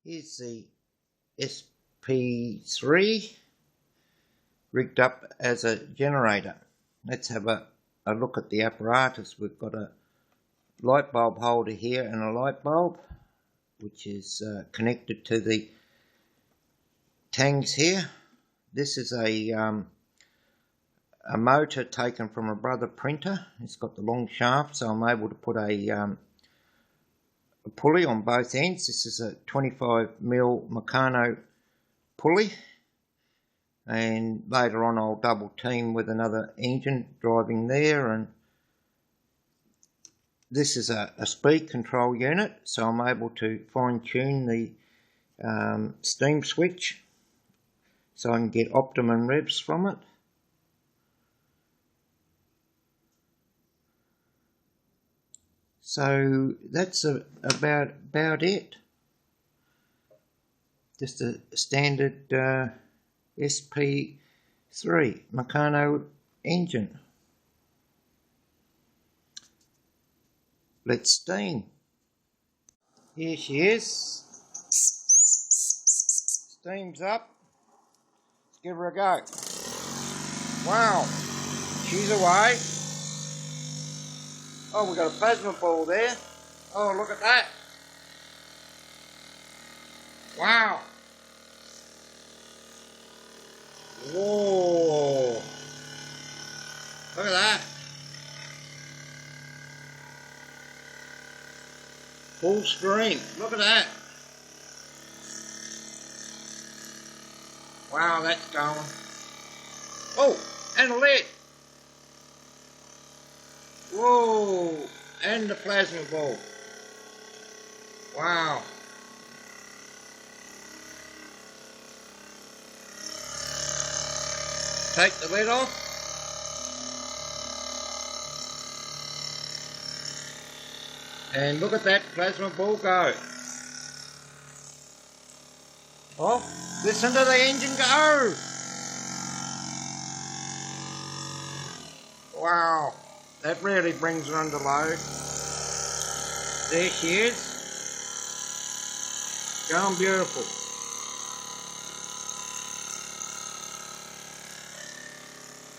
Here's the sp3 rigged up as a generator. Let's have a look at the apparatus. We've got a light bulb holder here and a light bulb which is connected to the tangs here. This is a motor taken from a Brother printer. It's got the long shaft, so I'm able to put a pulley on both ends. This is a 25mm meccano pulley, and later on I'll double team with another engine driving there. And this is a speed control unit, so I'm able to fine tune the steam switch so I can get optimum revs from it. So that's about it. Just a standard sp3 meccano engine. Let's steam. Here she is. Steam's up. Let's give her a go. Wow, she's away. Oh, we've got a plasma ball there. Oh, look at that. Wow. Whoa. Look at that. Full screen. Look at that. Wow, that's going. Oh, and a lid. Whoa, and the plasma ball. Wow. Take the lid off. And look at that plasma ball go. Oh, listen to the engine go. Wow. That really brings her under load. There she is. Going beautiful.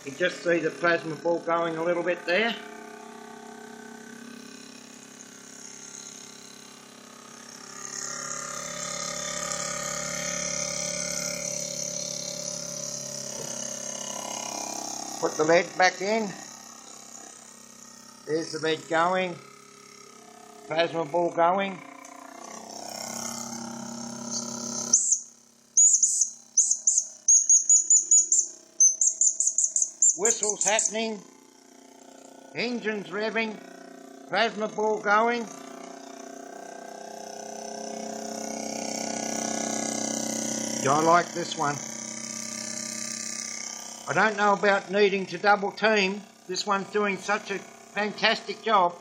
You just see the plasma ball going a little bit there. Put the lead back in. There's the lead going, plasma ball going. Whistles happening, engines revving, plasma ball going. I like this one. I don't know about needing to double team. This one's doing such a fantastic job.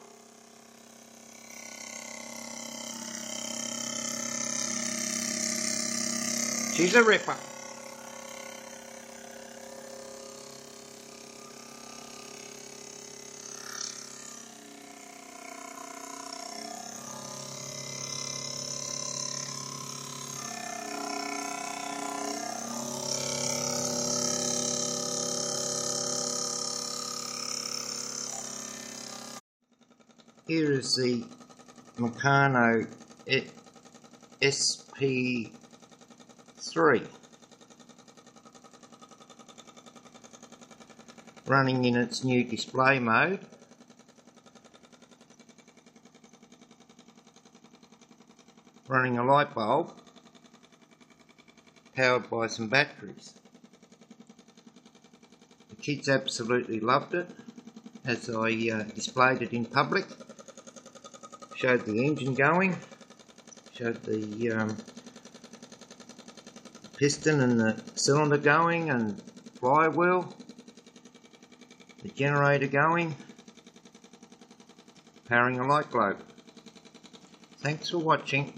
She's a ripper. Here is the meccano sp3 running in its new display mode. Running a light bulb powered by some batteries. The kids absolutely loved it as I displayed it in public. Showed the engine going, showed the piston and the cylinder going and flywheel, the generator going, powering a light globe. Thanks for watching.